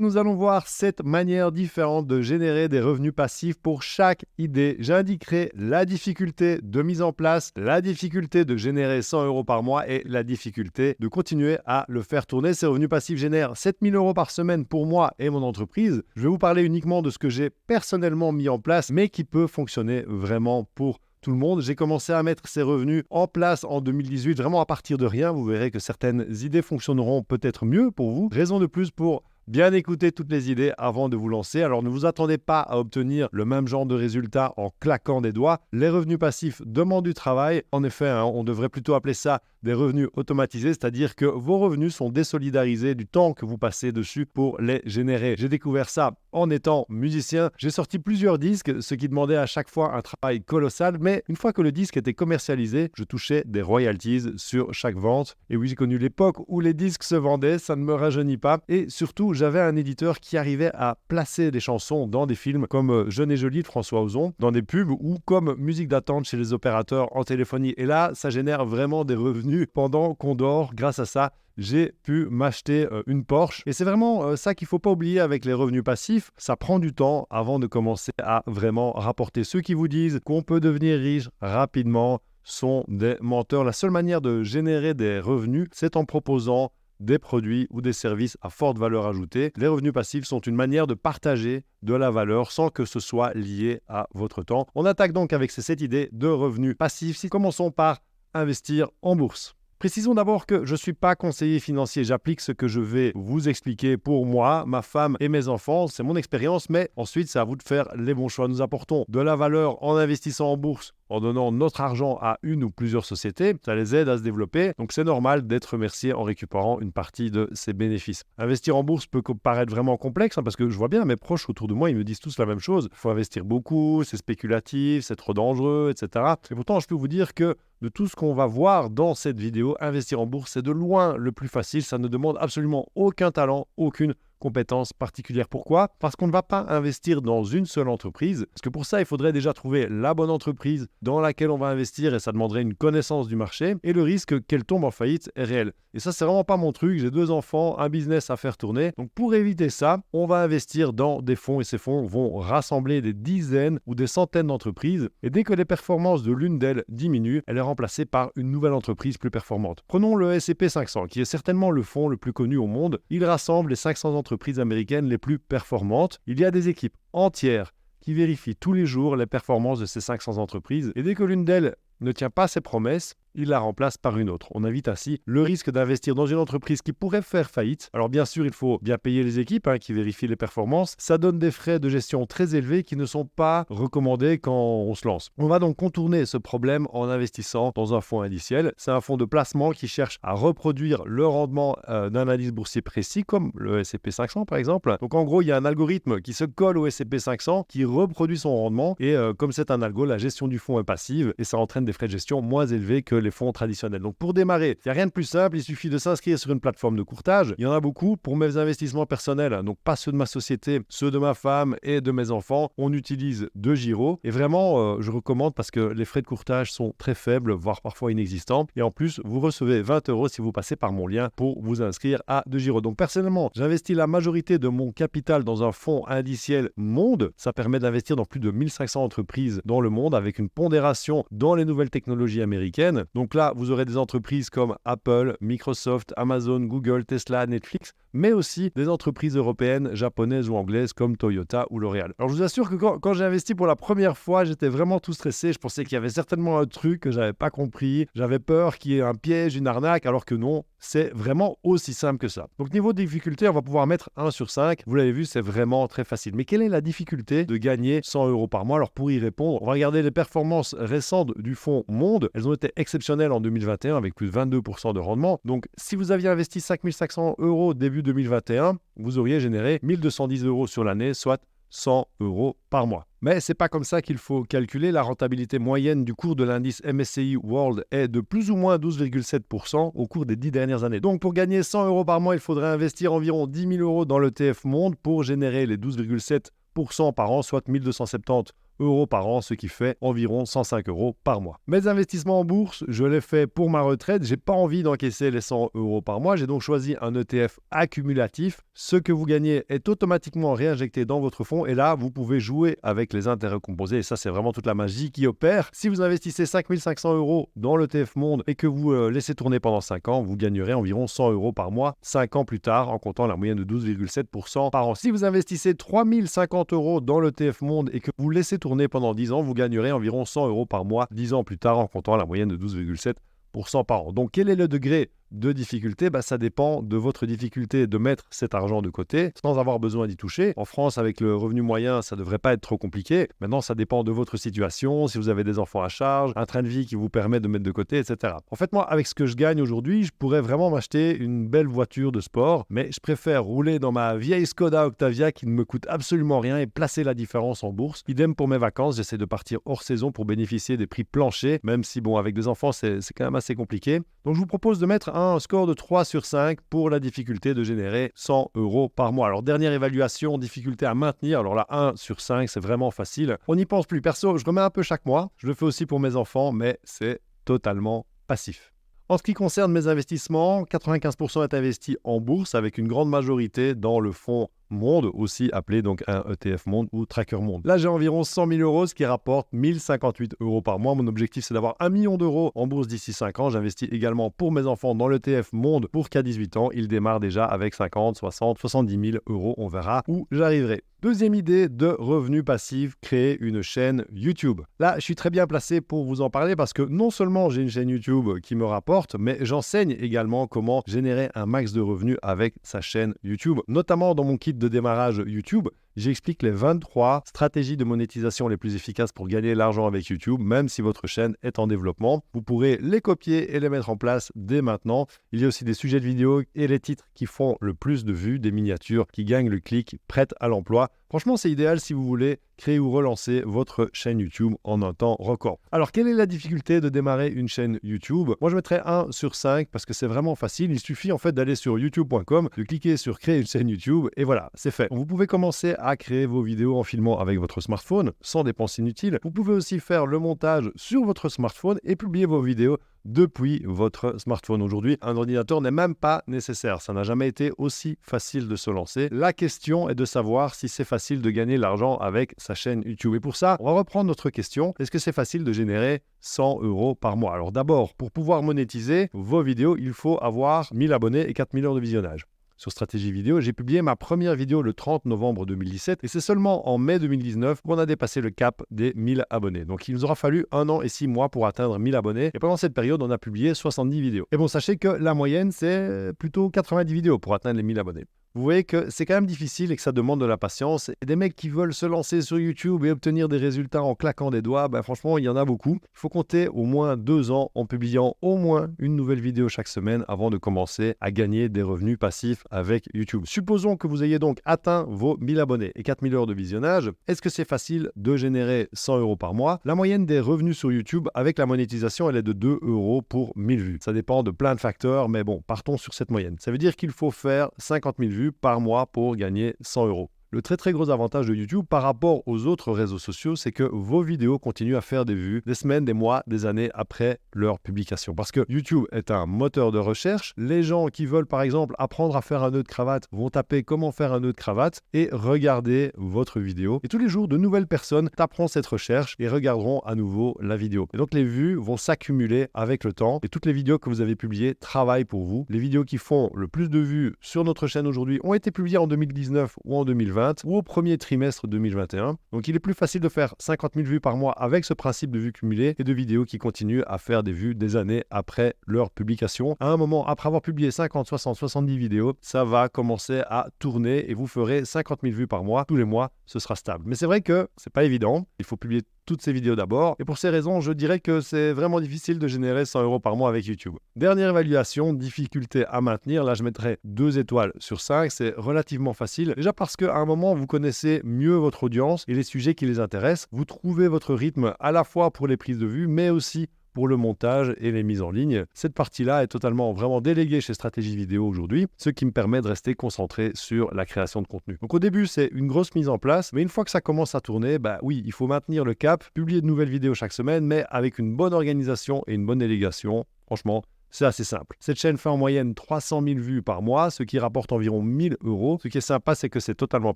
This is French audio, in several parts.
Nous allons voir 7 manières différentes de générer des revenus passifs pour chaque idée. J'indiquerai la difficulté de mise en place, la difficulté de générer 100 € par mois et la difficulté de continuer à le faire tourner. Ces revenus passifs génèrent 7 000 € par semaine pour moi et mon entreprise. Je vais vous parler uniquement de ce que j'ai personnellement mis en place, mais qui peut fonctionner vraiment pour tout le monde. J'ai commencé à mettre ces revenus en place en 2018, vraiment à partir de rien. Vous verrez que certaines idées fonctionneront peut-être mieux pour vous. Raison de plus pour bien écouter toutes les idées avant de vous lancer. Alors ne vous attendez pas à obtenir le même genre de résultat en claquant des doigts. Les revenus passifs demandent du travail. En effet, on devrait plutôt appeler ça des revenus automatisés, c'est-à-dire que vos revenus sont désolidarisés du temps que vous passez dessus pour les générer. J'ai découvert ça en étant musicien. J'ai sorti plusieurs disques, ce qui demandait à chaque fois un travail colossal, mais une fois que le disque était commercialisé, je touchais des royalties sur chaque vente. Et oui, j'ai connu l'époque où les disques se vendaient, ça ne me rajeunit pas. Et surtout, j'avais un éditeur qui arrivait à placer des chansons dans des films comme Jeune et Jolie de François Ozon, dans des pubs ou comme musique d'attente chez les opérateurs en téléphonie. Et là, ça génère vraiment des revenus pendant qu'on dort. Grâce à ça, j'ai pu m'acheter une Porsche. Et c'est vraiment ça qu'il ne faut pas oublier avec les revenus passifs. Ça prend du temps avant de commencer à vraiment rapporter. Ceux qui vous disent qu'on peut devenir riche rapidement sont des menteurs. La seule manière de générer des revenus, c'est en proposant des produits ou des services à forte valeur ajoutée. Les revenus passifs sont une manière de partager de la valeur sans que ce soit lié à votre temps. On attaque donc avec ces 7 idées de revenus passifs. Commençons par investir en bourse. Précisons d'abord que je ne suis pas conseiller financier. J'applique ce que je vais vous expliquer pour moi, ma femme et mes enfants. C'est mon expérience, mais ensuite, c'est à vous de faire les bons choix. Nous apportons de la valeur en investissant en bourse, en donnant notre argent à une ou plusieurs sociétés. Ça les aide à se développer. Donc, c'est normal d'être remercié en récupérant une partie de ces bénéfices. Investir en bourse peut paraître vraiment complexe parce que je vois bien mes proches autour de moi, ils me disent tous la même chose. Il faut investir beaucoup, c'est spéculatif, c'est trop dangereux, etc. Et pourtant, je peux vous dire que de tout ce qu'on va voir dans cette vidéo, investir en bourse, c'est de loin le plus facile. Ça ne demande absolument aucun talent, aucune compétences particulières. Pourquoi? Parce qu'on ne va pas investir dans une seule entreprise. Parce que pour ça, il faudrait déjà trouver la bonne entreprise dans laquelle on va investir et ça demanderait une connaissance du marché. Et le risque qu'elle tombe en faillite est réel. Et ça, c'est vraiment pas mon truc. J'ai 2 enfants, un business à faire tourner. Donc pour éviter ça, on va investir dans des fonds et ces fonds vont rassembler des dizaines ou des centaines d'entreprises. Et dès que les performances de l'une d'elles diminuent, elle est remplacée par une nouvelle entreprise plus performante. Prenons le S&P 500, qui est certainement le fonds le plus connu au monde. Il rassemble les 500 entreprises américaines les plus performantes. Il y a des équipes entières qui vérifient tous les jours les performances de ces 500 entreprises. Et dès que l'une d'elles ne tient pas ses promesses, il la remplace par une autre. On évite ainsi le risque d'investir dans une entreprise qui pourrait faire faillite. Alors bien sûr, il faut bien payer les équipes qui vérifient les performances. Ça donne des frais de gestion très élevés qui ne sont pas recommandés quand on se lance. On va donc contourner ce problème en investissant dans un fonds indiciel. C'est un fonds de placement qui cherche à reproduire le rendement d'un indice boursier précis, comme le S&P 500 par exemple. Donc en gros, il y a un algorithme qui se colle au S&P 500, qui reproduit son rendement. Et comme c'est un algo, la gestion du fonds est passive et ça entraîne des frais de gestion moins élevés que les fonds traditionnels. Donc pour démarrer, il n'y a rien de plus simple, il suffit de s'inscrire sur une plateforme de courtage. Il y en a beaucoup pour mes investissements personnels, donc pas ceux de ma société, ceux de ma femme et de mes enfants. On utilise DeGiro et vraiment, je recommande parce que les frais de courtage sont très faibles, voire parfois inexistants. Et en plus, vous recevez 20 € si vous passez par mon lien pour vous inscrire à DeGiro. Donc personnellement, j'investis la majorité de mon capital dans un fonds indiciel monde. Ça permet d'investir dans plus de 1500 entreprises dans le monde avec une pondération dans les nouvelles technologies américaines. Donc là, vous aurez des entreprises comme Apple, Microsoft, Amazon, Google, Tesla, Netflix, mais aussi des entreprises européennes, japonaises ou anglaises comme Toyota ou L'Oréal. Alors je vous assure que quand j'ai investi pour la première fois, j'étais vraiment tout stressé. Je pensais qu'il y avait certainement un truc que j'avais pas compris. J'avais peur qu'il y ait un piège, une arnaque, alors que non, c'est vraiment aussi simple que ça. Donc niveau difficulté, on va pouvoir mettre 1 sur 5. Vous l'avez vu, c'est vraiment très facile. Mais quelle est la difficulté de gagner 100 € par mois? Alors pour y répondre, on va regarder les performances récentes du fonds Monde. Elles ont été exceptionnelles en 2021 avec plus de 22% de rendement. Donc si vous aviez investi 5 500 € début 2021, vous auriez généré 1 210 € sur l'année, soit 100 € par mois. Mais c'est pas comme ça qu'il faut calculer. La rentabilité moyenne du cours de l'indice MSCI World est de plus ou moins 12,7% au cours des 10 dernières années. Donc pour gagner 100 € par mois, il faudrait investir environ 10 000 € dans l'ETF Monde pour générer les 12,7% par an, soit 1 270 euros par an, ce qui fait environ 105 euros par mois. Mes investissements en bourse, je les fais pour ma retraite. J'ai pas envie d'encaisser les 100 euros par mois. J'ai donc choisi un ETF accumulatif. Ce que vous gagnez est automatiquement réinjecté dans votre fonds et là, vous pouvez jouer avec les intérêts composés et ça, c'est vraiment toute la magie qui opère. Si vous investissez 5 500 euros dans l'ETF Monde et que vous laissez tourner pendant 5 ans, vous gagnerez environ 100 euros par mois 5 ans plus tard en comptant la moyenne de 12,7% par an. Si vous investissez 3 050 euros dans l'ETF Monde et que vous laissez tourner pendant 10 ans, vous gagnerez environ 100 euros par mois 10 ans plus tard en comptant la moyenne de 12,7% par an. Donc, quel est le degré de difficulté? Ça dépend de votre difficulté de mettre cet argent de côté sans avoir besoin d'y toucher. En France, avec le revenu moyen, ça ne devrait pas être trop compliqué. Maintenant, ça dépend de votre situation, si vous avez des enfants à charge, un train de vie qui vous permet de mettre de côté, etc. En fait, moi, avec ce que je gagne aujourd'hui, je pourrais vraiment m'acheter une belle voiture de sport, mais je préfère rouler dans ma vieille Skoda Octavia qui ne me coûte absolument rien et placer la différence en bourse. Idem pour mes vacances, j'essaie de partir hors saison pour bénéficier des prix planchers, même si, avec des enfants, c'est quand même assez compliqué. Donc, je vous propose de mettre un score de 3 sur 5 pour la difficulté de générer 100 euros par mois. Alors, dernière évaluation, difficulté à maintenir. Alors là, 1 sur 5, c'est vraiment facile. On n'y pense plus. Perso, je remets un peu chaque mois. Je le fais aussi pour mes enfants, mais c'est totalement passif. En ce qui concerne mes investissements, 95% est investi en bourse avec une grande majorité dans le fonds Monde, aussi appelé donc un ETF Monde ou Tracker Monde. Là, j'ai environ 100 000 euros, ce qui rapporte 1058 euros par mois. Mon objectif, c'est d'avoir 1 million d'euros en bourse d'ici 5 ans. J'investis également pour mes enfants dans l'ETF Monde pour qu'à 18 ans, il démarre déjà avec 50, 60, 70 000 euros. On verra où j'arriverai. Deuxième idée de revenu passif, créer une chaîne YouTube. Là, je suis très bien placé pour vous en parler parce que non seulement j'ai une chaîne YouTube qui me rapporte, mais j'enseigne également comment générer un max de revenus avec sa chaîne YouTube, notamment dans mon kit de démarrage YouTube. J'explique les 23 stratégies de monétisation les plus efficaces pour gagner l'argent avec YouTube, même si votre chaîne est en développement. Vous pourrez les copier et les mettre en place dès maintenant. Il y a aussi des sujets de vidéo et les titres qui font le plus de vues, des miniatures qui gagnent le clic, prêtes à l'emploi. Franchement, c'est idéal si vous voulez créer ou relancer votre chaîne YouTube en un temps record. Alors, quelle est la difficulté de démarrer une chaîne YouTube? Moi, je mettrais 1 sur 5 parce que c'est vraiment facile. Il suffit en fait d'aller sur youtube.com, de cliquer sur créer une chaîne YouTube et voilà, c'est fait. Vous pouvez commencer à créer vos vidéos en filmant avec votre smartphone sans dépenses inutiles. Vous pouvez aussi faire le montage sur votre smartphone et publier vos vidéos depuis votre smartphone. Aujourd'hui, un ordinateur n'est même pas nécessaire. Ça n'a jamais été aussi facile de se lancer. La question est de savoir si c'est facile de gagner l'argent avec sa chaîne YouTube. Et pour ça, on va reprendre notre question. Est-ce que c'est facile de générer 100 euros par mois? Alors d'abord, pour pouvoir monétiser vos vidéos, il faut avoir 1000 abonnés et 4 000 heures de visionnage. Sur Stratégie Vidéo, j'ai publié ma première vidéo le 30 novembre 2017 et c'est seulement en mai 2019 qu'on a dépassé le cap des 1000 abonnés. Donc il nous aura fallu 1 an et 6 mois pour atteindre 1000 abonnés et pendant cette période, on a publié 70 vidéos. Et bon, sachez que la moyenne, c'est plutôt 90 vidéos pour atteindre les 1000 abonnés. Vous voyez que c'est quand même difficile et que ça demande de la patience. Et des mecs qui veulent se lancer sur YouTube et obtenir des résultats en claquant des doigts, franchement, il y en a beaucoup. Il faut compter au moins 2 ans en publiant au moins une nouvelle vidéo chaque semaine avant de commencer à gagner des revenus passifs avec YouTube. Supposons que vous ayez donc atteint vos 1000 abonnés et 4000 heures de visionnage. Est-ce que c'est facile de générer 100 euros par mois? La moyenne des revenus sur YouTube avec la monétisation, elle est de 2 euros pour 1000 vues. Ça dépend de plein de facteurs, mais bon, partons sur cette moyenne. Ça veut dire qu'il faut faire 50 000 vues par mois pour gagner 100 euros. Le très très gros avantage de YouTube par rapport aux autres réseaux sociaux, c'est que vos vidéos continuent à faire des vues des semaines, des mois, des années après leur publication. Parce que YouTube est un moteur de recherche. Les gens qui veulent par exemple apprendre à faire un nœud de cravate vont taper comment faire un nœud de cravate et regarder votre vidéo. Et tous les jours, de nouvelles personnes taperont cette recherche et regarderont à nouveau la vidéo. Et donc les vues vont s'accumuler avec le temps et toutes les vidéos que vous avez publiées travaillent pour vous. Les vidéos qui font le plus de vues sur notre chaîne aujourd'hui ont été publiées en 2019 ou en 2020. Ou au premier trimestre 2021. Donc il est plus facile de faire 50 000 vues par mois avec ce principe de vues cumulées et de vidéos qui continuent à faire des vues des années après leur publication. À un moment, après avoir publié 50, 60, 70 vidéos, ça va commencer à tourner et vous ferez 50 000 vues par mois. Tous les mois, ce sera stable. Mais c'est vrai que c'est pas évident. Il faut publier toutes ces vidéos d'abord. Et pour ces raisons, je dirais que c'est vraiment difficile de générer 100 euros par mois avec YouTube. Dernière évaluation, difficulté à maintenir. Là, je mettrais 2 étoiles sur 5. C'est relativement facile. Déjà parce qu'à un moment, vous connaissez mieux votre audience et les sujets qui les intéressent. Vous trouvez votre rythme à la fois pour les prises de vue, mais aussi pour le montage et les mises en ligne. Cette partie-là est totalement vraiment déléguée chez Stratégie Vidéo aujourd'hui, ce qui me permet de rester concentré sur la création de contenu. Donc au début, c'est une grosse mise en place, mais une fois que ça commence à tourner, oui, il faut maintenir le cap, publier de nouvelles vidéos chaque semaine, mais avec une bonne organisation et une bonne délégation. Franchement, c'est assez simple. Cette chaîne fait en moyenne 300 000 vues par mois, ce qui rapporte environ 1 000 euros. Ce qui est sympa, c'est que c'est totalement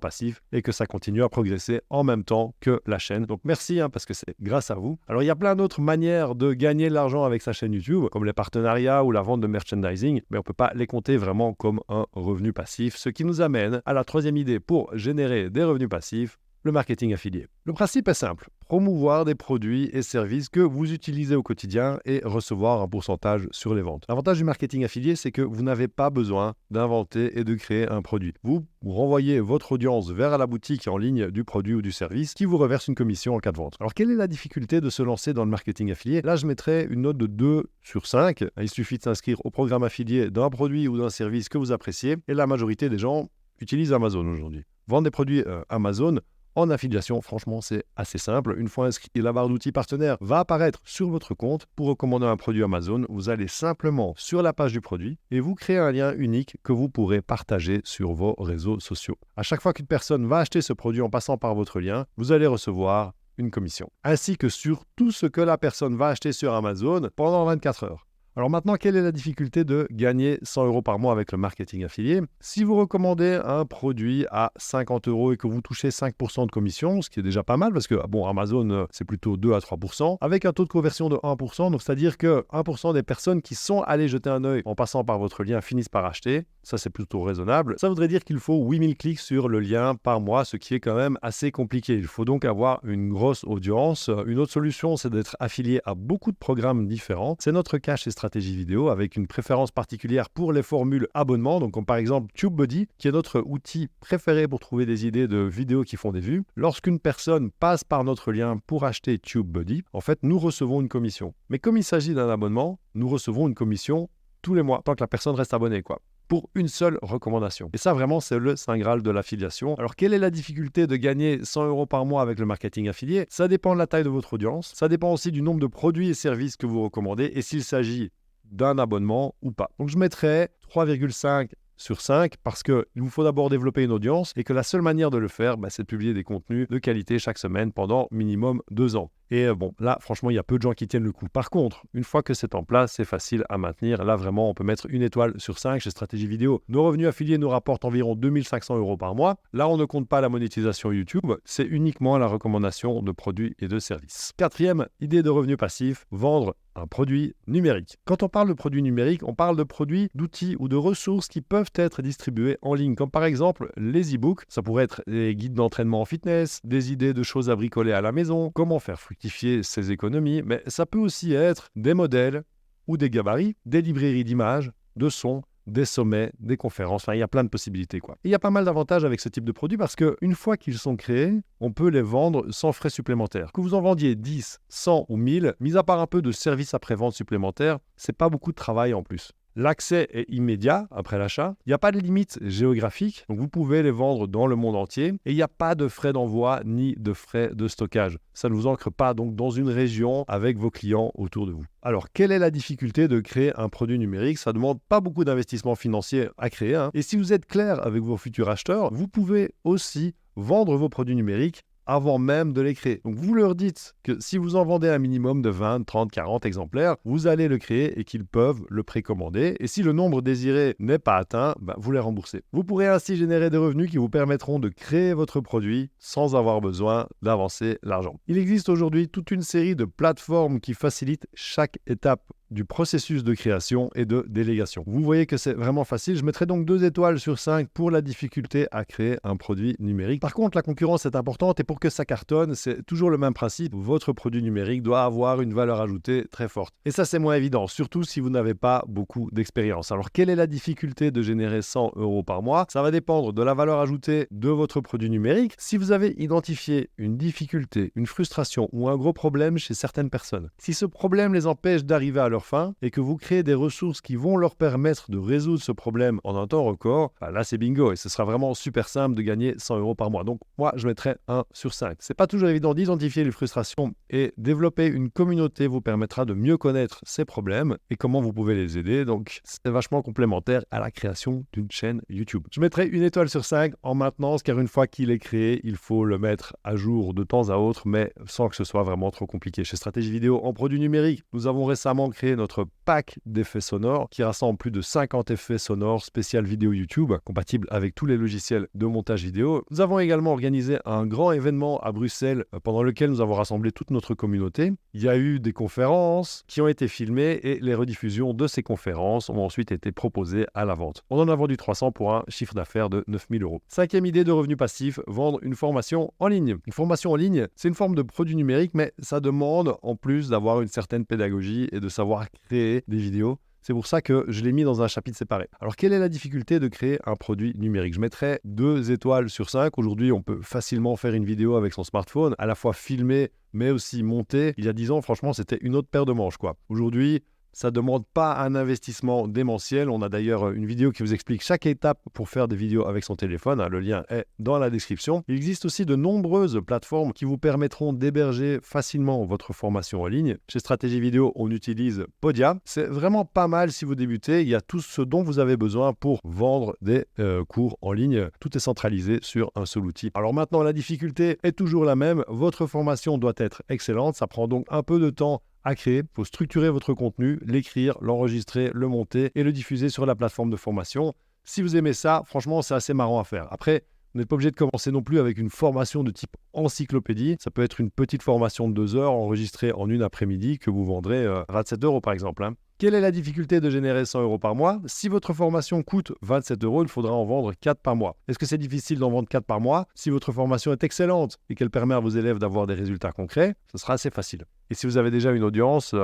passif et que ça continue à progresser en même temps que la chaîne. Donc merci, parce que c'est grâce à vous. Alors il y a plein d'autres manières de gagner de l'argent avec sa chaîne YouTube, comme les partenariats ou la vente de merchandising, mais on ne peut pas les compter vraiment comme un revenu passif, ce qui nous amène à la troisième idée pour générer des revenus passifs, le marketing affilié. Le principe est simple, promouvoir des produits et services que vous utilisez au quotidien et recevoir un pourcentage sur les ventes. L'avantage du marketing affilié, c'est que vous n'avez pas besoin d'inventer et de créer un produit. Vous renvoyez votre audience vers la boutique en ligne du produit ou du service qui vous reverse une commission en cas de vente. Alors, quelle est la difficulté de se lancer dans le marketing affilié? Là, je mettrais une note de 2 sur 5. Il suffit de s'inscrire au programme affilié d'un produit ou d'un service que vous appréciez et la majorité des gens utilisent Amazon aujourd'hui. Vendre des produits Amazon en affiliation, franchement, c'est assez simple. Une fois inscrit, la barre d'outils partenaires va apparaître sur votre compte. Pour recommander un produit Amazon, vous allez simplement sur la page du produit et vous créez un lien unique que vous pourrez partager sur vos réseaux sociaux. À chaque fois qu'une personne va acheter ce produit en passant par votre lien, vous allez recevoir une commission, ainsi que sur tout ce que la personne va acheter sur Amazon pendant 24 heures. Alors maintenant, quelle est la difficulté de gagner 100 euros par mois avec le marketing affilié? Si vous recommandez un produit à 50 euros et que vous touchez 5% de commission, ce qui est déjà pas mal parce que Amazon, c'est plutôt 2 à 3%, avec un taux de conversion de 1%, donc c'est-à-dire que 1% des personnes qui sont allées jeter un œil en passant par votre lien finissent par acheter. Ça, c'est plutôt raisonnable. Ça voudrait dire qu'il faut 8000 clics sur le lien par mois, ce qui est quand même assez compliqué. Il faut donc avoir une grosse audience. Une autre solution, c'est d'être affilié à beaucoup de programmes différents. C'est notre cas chez Stratégie Vidéo, avec une préférence particulière pour les formules abonnement, donc comme par exemple TubeBuddy, qui est notre outil préféré pour trouver des idées de vidéos qui font des vues. Lorsqu'une personne passe par notre lien pour acheter TubeBuddy, en fait, nous recevons une commission. Mais comme il s'agit d'un abonnement, nous recevons une commission tous les mois, tant que la personne reste abonnée, pour une seule recommandation. Et ça, vraiment, c'est le saint graal de l'affiliation. Alors, quelle est la difficulté de gagner 100 euros par mois avec le marketing affilié? Ça dépend de la taille de votre audience. Ça dépend aussi du nombre de produits et services que vous recommandez et s'il s'agit d'un abonnement ou pas. Donc, je mettrais 3,5 sur 5 parce qu'il vous faut d'abord développer une audience et que la seule manière de le faire, c'est de publier des contenus de qualité chaque semaine pendant minimum 2 ans. Et là, franchement, il y a peu de gens qui tiennent le coup. Par contre, une fois que c'est en place, c'est facile à maintenir. Là, vraiment, on peut mettre 1 étoile sur 5 chez Stratégie Vidéo. Nos revenus affiliés nous rapportent environ 2500 euros par mois. Là, on ne compte pas la monétisation YouTube. C'est uniquement la recommandation de produits et de services. Quatrième idée de revenus passifs, vendre un produit numérique. Quand on parle de produits numériques, on parle de produits, d'outils ou de ressources qui peuvent être distribués en ligne, comme par exemple les e-books. Ça pourrait être des guides d'entraînement en fitness, des idées de choses à bricoler à la maison, comment faire fructifier ses économies, mais ça peut aussi être des modèles ou des gabarits, des librairies d'images, de sons, des sommets, des conférences, il y a plein de possibilités. Et il y a pas mal d'avantages avec ce type de produit parce qu'une fois qu'ils sont créés, on peut les vendre sans frais supplémentaires. Que vous en vendiez 10, 100 ou 1000, mis à part un peu de services après-vente supplémentaires, c'est pas beaucoup de travail en plus. L'accès est immédiat après l'achat. Il n'y a pas de limite géographique, donc vous pouvez les vendre dans le monde entier. Et il n'y a pas de frais d'envoi ni de frais de stockage. Ça ne vous ancre pas donc dans une région avec vos clients autour de vous. Alors, quelle est la difficulté de créer un produit numérique? Ça ne demande pas beaucoup d'investissement financier à créer. Et si vous êtes clair avec vos futurs acheteurs, vous pouvez aussi vendre vos produits numériques avant même de les créer. Donc vous leur dites que si vous en vendez un minimum de 20, 30, 40 exemplaires, vous allez le créer et qu'ils peuvent le précommander. Et si le nombre désiré n'est pas atteint, vous les remboursez. Vous pourrez ainsi générer des revenus qui vous permettront de créer votre produit sans avoir besoin d'avancer l'argent. Il existe aujourd'hui toute une série de plateformes qui facilitent chaque étape du processus de création et de délégation. Vous voyez que c'est vraiment facile. Je mettrai donc 2 étoiles sur 5 pour la difficulté à créer un produit numérique. Par contre, la concurrence est importante et pour que ça cartonne, c'est toujours le même principe. Votre produit numérique doit avoir une valeur ajoutée très forte. Et ça, c'est moins évident, surtout si vous n'avez pas beaucoup d'expérience. Alors, quelle est la difficulté de générer 100 euros par mois? Ça va dépendre de la valeur ajoutée de votre produit numérique. Si vous avez identifié une difficulté, une frustration ou un gros problème chez certaines personnes, si ce problème les empêche d'arriver à leur leurs fins et que vous créez des ressources qui vont leur permettre de résoudre ce problème en un temps record, là c'est bingo et ce sera vraiment super simple de gagner 100 € par mois. Donc moi je mettrais 1 sur 5. C'est pas toujours évident d'identifier les frustrations et développer une communauté vous permettra de mieux connaître ces problèmes et comment vous pouvez les aider. Donc c'est vachement complémentaire à la création d'une chaîne YouTube. Je mettrai 1 étoile sur 5 en maintenance car une fois qu'il est créé, il faut le mettre à jour de temps à autre mais sans que ce soit vraiment trop compliqué. Chez Stratégie Vidéo en produits numériques, nous avons récemment créé notre pack d'effets sonores qui rassemble plus de 50 effets sonores spécial vidéo YouTube compatibles avec tous les logiciels de montage vidéo. Nous avons également organisé un grand événement à Bruxelles pendant lequel nous avons rassemblé toute notre communauté. Il y a eu des conférences qui ont été filmées et les rediffusions de ces conférences ont ensuite été proposées à la vente. On en a vendu 300 pour un chiffre d'affaires de 9 000 €. Cinquième idée de revenu passif, vendre une formation en ligne. Une formation en ligne, c'est une forme de produit numérique, mais ça demande en plus d'avoir une certaine pédagogie et de savoir créer des vidéos. C'est pour ça que je l'ai mis dans un chapitre séparé. Alors, quelle est la difficulté de créer un produit numérique? Je mettrais 2 étoiles sur 5. Aujourd'hui, on peut facilement faire une vidéo avec son smartphone, à la fois filmer, mais aussi monter. Il y a 10 ans, franchement, c'était une autre paire de manches, quoi. Aujourd'hui, ça ne demande pas un investissement démentiel. On a d'ailleurs une vidéo qui vous explique chaque étape pour faire des vidéos avec son téléphone. Le lien est dans la description. Il existe aussi de nombreuses plateformes qui vous permettront d'héberger facilement votre formation en ligne. Chez Stratégie Vidéo, on utilise Podia. C'est vraiment pas mal si vous débutez. Il y a tout ce dont vous avez besoin pour vendre des cours en ligne. Tout est centralisé sur un seul outil. Alors maintenant, la difficulté est toujours la même. Votre formation doit être excellente. Ça prend donc un peu de temps à créer. Il faut structurer votre contenu, l'écrire, l'enregistrer, le monter et le diffuser sur la plateforme de formation. Si vous aimez ça, franchement, c'est assez marrant à faire. Après, vous n'êtes pas obligé de commencer non plus avec une formation de type encyclopédie. Ça peut être une petite formation de 2 heures enregistrée en une après-midi que vous vendrez 27 € par exemple. Quelle est la difficulté de générer 100 € par mois? Si votre formation coûte 27 €, il faudra en vendre 4 par mois. Est-ce que c'est difficile d'en vendre 4 par mois? Si votre formation est excellente et qu'elle permet à vos élèves d'avoir des résultats concrets, ce sera assez facile. Et si vous avez déjà une audience,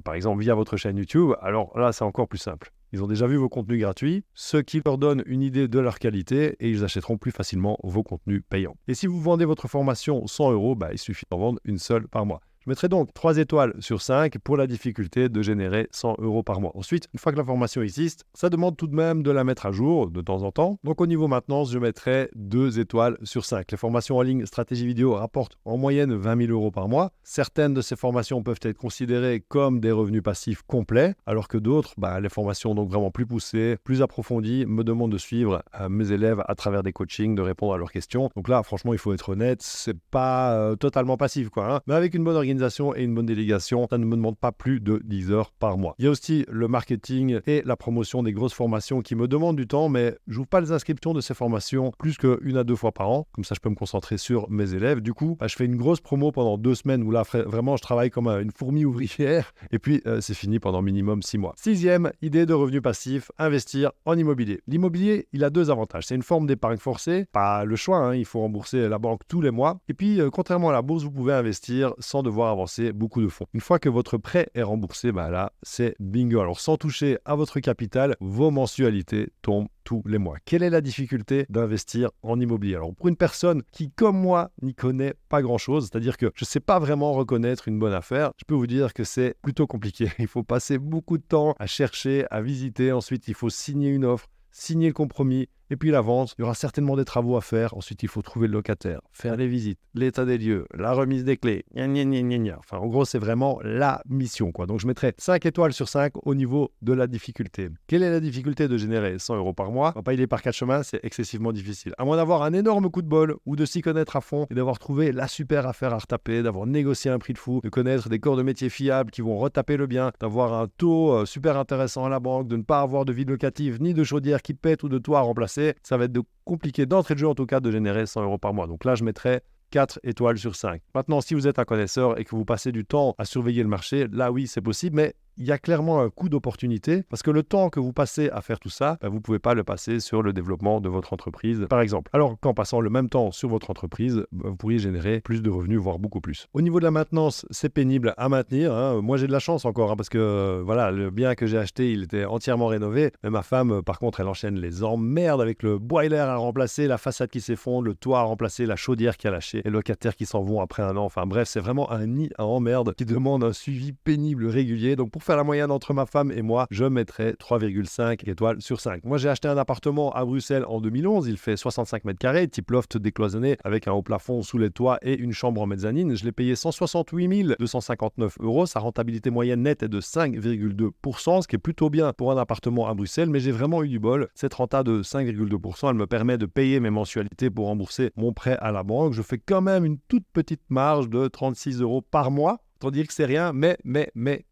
par exemple via votre chaîne YouTube, alors là, c'est encore plus simple. Ils ont déjà vu vos contenus gratuits, ce qui leur donne une idée de leur qualité et ils achèteront plus facilement vos contenus payants. Et si vous vendez votre formation 100 €, il suffit d'en vendre une seule par mois. Je mettrai donc 3 étoiles sur 5 pour la difficulté de générer 100 € par mois. Ensuite, une fois que la formation existe, ça demande tout de même de la mettre à jour de temps en temps. Donc au niveau maintenance, je mettrai 2 étoiles sur 5. Les formations en ligne Stratégie Vidéo rapportent en moyenne 20 000 € par mois. Certaines de ces formations peuvent être considérées comme des revenus passifs complets, alors que d'autres, les formations donc vraiment plus poussées, plus approfondies, me demandent de suivre mes élèves à travers des coachings, de répondre à leurs questions. Donc là, franchement, il faut être honnête, c'est pas totalement passif, mais avec une bonne organisation et une bonne délégation, ça ne me demande pas plus de 10 heures par mois. Il y a aussi le marketing et la promotion des grosses formations qui me demandent du temps, mais je n'ouvre pas les inscriptions de ces formations plus qu'une à 2 fois par an. Comme ça, je peux me concentrer sur mes élèves. Du coup, je fais une grosse promo pendant 2 semaines où là, vraiment, je travaille comme une fourmi ouvrière. Et puis, c'est fini pendant minimum 6 mois. 6e idée de revenu passif, investir en immobilier. L'immobilier, il a 2 avantages. C'est une forme d'épargne forcée, pas le choix, il faut rembourser la banque tous les mois. Et puis, contrairement à la bourse, vous pouvez investir sans devoir avancer beaucoup de fonds. Une fois que votre prêt est remboursé, là, c'est bingo. Alors, sans toucher à votre capital, vos mensualités tombent tous les mois. Quelle est la difficulté d'investir en immobilier? Alors, pour une personne qui, comme moi, n'y connaît pas grand-chose, c'est-à-dire que je ne sais pas vraiment reconnaître une bonne affaire, je peux vous dire que c'est plutôt compliqué. Il faut passer beaucoup de temps à chercher, à visiter. Ensuite, il faut signer une offre, signer le compromis. Et puis la vente, il y aura certainement des travaux à faire. Ensuite, il faut trouver le locataire, faire les visites, l'état des lieux, la remise des clés. Enfin, en gros, c'est vraiment la mission, quoi. Donc, je mettrai 5 étoiles sur 5 au niveau de la difficulté. Quelle est la difficulté de générer 100 € par mois? On va pas y aller par 4 chemins, c'est excessivement difficile. À moins d'avoir un énorme coup de bol ou de s'y connaître à fond et d'avoir trouvé la super affaire à retaper, d'avoir négocié un prix de fou, de connaître des corps de métier fiables qui vont retaper le bien, d'avoir un taux super intéressant à la banque, de ne pas avoir de vide locative ni de chaudière qui pète ou de toit à remplacer. Ça va être compliqué d'entrée de jeu en tout cas de générer 100 € par mois. Donc là, je mettrais 4 étoiles sur 5. Maintenant, si vous êtes un connaisseur et que vous passez du temps à surveiller le marché, là oui, c'est possible, mais il y a clairement un coût d'opportunité parce que le temps que vous passez à faire tout ça, vous ne pouvez pas le passer sur le développement de votre entreprise, par exemple. Alors qu'en passant le même temps sur votre entreprise, vous pourriez générer plus de revenus, voire beaucoup plus. Au niveau de la maintenance, c'est pénible à maintenir. Moi, j'ai de la chance encore parce que le bien que j'ai acheté, il était entièrement rénové. Mais ma femme, par contre, elle enchaîne les emmerdes avec le boiler à remplacer, la façade qui s'effondre, le toit à remplacer, la chaudière qui a lâché, les locataires qui s'en vont après un an. Enfin bref, c'est vraiment un nid à emmerdes qui demande un suivi pénible régulier. Donc pour pour faire la moyenne entre ma femme et moi, je mettrais 3,5 étoiles sur 5. Moi, j'ai acheté un appartement à Bruxelles en 2011. Il fait 65 mètres carrés, type loft décloisonné avec un haut plafond sous les toits et une chambre en mezzanine. Je l'ai payé 168 259 €. Sa rentabilité moyenne nette est de 5,2%, ce qui est plutôt bien pour un appartement à Bruxelles, mais j'ai vraiment eu du bol. Cette renta de 5,2%, elle me permet de payer mes mensualités pour rembourser mon prêt à la banque. Je fais quand même une toute petite marge de 36 € par mois. Autant dire que c'est rien, mais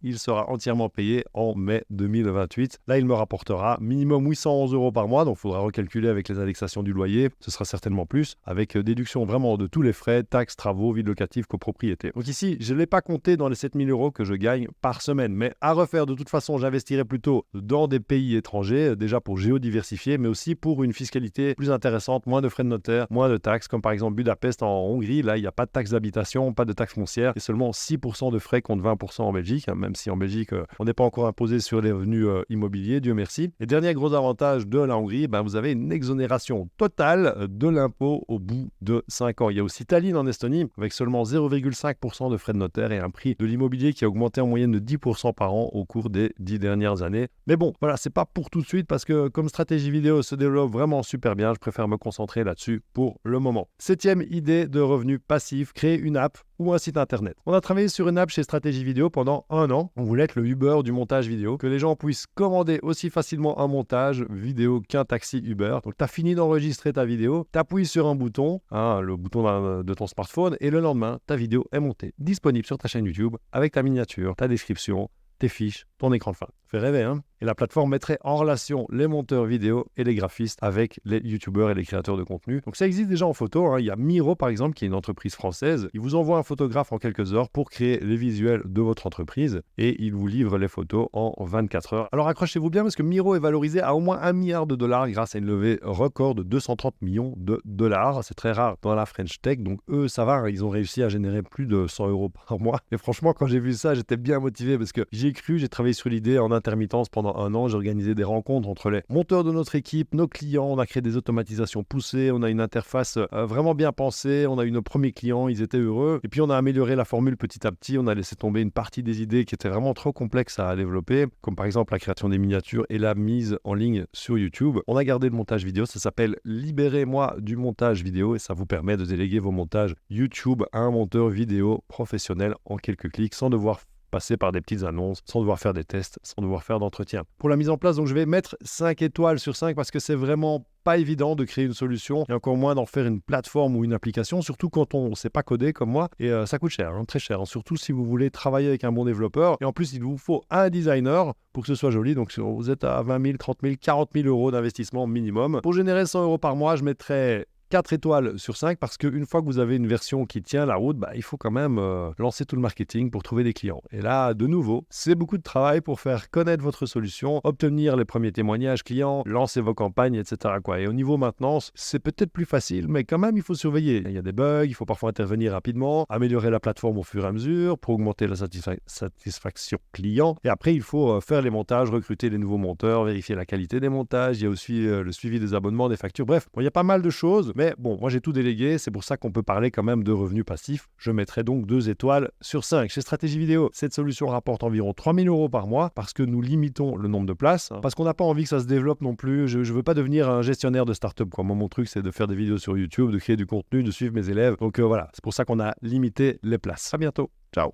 il sera entièrement payé en mai 2028. Là, il me rapportera minimum 811 € par mois, donc il faudra recalculer avec les indexations du loyer, ce sera certainement plus, avec déduction vraiment de tous les frais, taxes, travaux, vie locative, copropriété. Donc ici, je ne l'ai pas compté dans les 7000 € que je gagne par semaine, mais à refaire, de toute façon, j'investirai plutôt dans des pays étrangers, déjà pour géodiversifier, mais aussi pour une fiscalité plus intéressante, moins de frais de notaire, moins de taxes, comme par exemple Budapest en Hongrie. Là, il n'y a pas de taxe d'habitation, pas de taxe foncière, et seulement 6% de frais contre 20% en Belgique, même si en Belgique, on n'est pas encore imposé sur les revenus immobiliers, Dieu merci. Et dernier gros avantage de la Hongrie, vous avez une exonération totale de l'impôt au bout de 5 ans. Il y a aussi Tallinn en Estonie, avec seulement 0,5% de frais de notaire et un prix de l'immobilier qui a augmenté en moyenne de 10% par an au cours des 10 dernières années. Mais bon, voilà, c'est pas pour tout de suite parce que comme stratégie vidéo se développe vraiment super bien, je préfère me concentrer là-dessus pour le moment. 7e idée de revenu passif, créer une app ou un site internet. On a travaillé sur une app chez Stratégie Vidéo pendant 1 an. On voulait être le Uber du montage vidéo, que les gens puissent commander aussi facilement un montage vidéo qu'un taxi Uber. Donc tu as fini d'enregistrer ta vidéo, tu appuies sur un bouton, le bouton de ton smartphone, et le lendemain, ta vidéo est montée, disponible sur ta chaîne YouTube avec ta miniature, ta description, tes fiches, ton écran de fin. Fait rêver, hein? Et la plateforme mettrait en relation les monteurs vidéo et les graphistes avec les youtubeurs et les créateurs de contenu. Donc ça existe déjà en photo, hein. Il y a Miro par exemple qui est une entreprise française. Il vous envoie un photographe en quelques heures pour créer les visuels de votre entreprise et il vous livre les photos en 24 heures. Alors accrochez-vous bien parce que Miro est valorisé à au moins 1 milliard de dollars grâce à une levée record de 230 millions de dollars. C'est très rare dans la French Tech. Donc eux, ça va, ils ont réussi à générer plus de 100 € par mois. Et franchement, quand j'ai vu ça, j'étais bien motivé parce que j'y ai cru, j'ai travaillé sur l'idée en intermittence pendant 1 an. J'ai organisé des rencontres entre les monteurs de notre équipe, nos clients. On a créé des automatisations poussées. On a une interface vraiment bien pensée. On a eu nos premiers clients. Ils étaient heureux. Et puis, on a amélioré la formule petit à petit. On a laissé tomber une partie des idées qui étaient vraiment trop complexes à développer, comme par exemple la création des miniatures et la mise en ligne sur YouTube. On a gardé le montage vidéo. Ça s'appelle Libérez-moi du montage vidéo et ça vous permet de déléguer vos montages YouTube à un monteur vidéo professionnel en quelques clics sans devoir passer par des petites annonces, sans devoir faire des tests, sans devoir faire d'entretien. Pour la mise en place, donc je vais mettre 5 étoiles sur 5 parce que c'est vraiment pas évident de créer une solution et encore moins d'en faire une plateforme ou une application, surtout quand on ne sait pas coder comme moi et ça coûte cher, très cher, surtout si vous voulez travailler avec un bon développeur et en plus il vous faut un designer pour que ce soit joli, donc vous êtes à 20 000, 30 000, 40 000 € d'investissement minimum. Pour générer 100 € par mois, je mettrais 4 étoiles sur 5 parce qu'une fois que vous avez une version qui tient la route, il faut quand même lancer tout le marketing pour trouver des clients. Et là, de nouveau, c'est beaucoup de travail pour faire connaître votre solution, obtenir les premiers témoignages clients, lancer vos campagnes, etc. Et au niveau maintenance, c'est peut-être plus facile, mais quand même, il faut surveiller. Il y a des bugs, il faut parfois intervenir rapidement, améliorer la plateforme au fur et à mesure pour augmenter la satisfaction client. Et après, il faut faire les montages, recruter les nouveaux monteurs, vérifier la qualité des montages. Il y a aussi le suivi des abonnements, des factures. Bref, il y a pas mal de choses. Mais bon, moi j'ai tout délégué, c'est pour ça qu'on peut parler quand même de revenus passifs. Je mettrai donc 2 étoiles sur 5. Chez Stratégie Vidéo, cette solution rapporte environ 3 000 € par mois parce que nous limitons le nombre de places, parce qu'on n'a pas envie que ça se développe non plus. Je ne veux pas devenir un gestionnaire de start-up, quoi. Moi, mon truc, c'est de faire des vidéos sur YouTube, de créer du contenu, de suivre mes élèves. Donc voilà, c'est pour ça qu'on a limité les places. À bientôt. Ciao.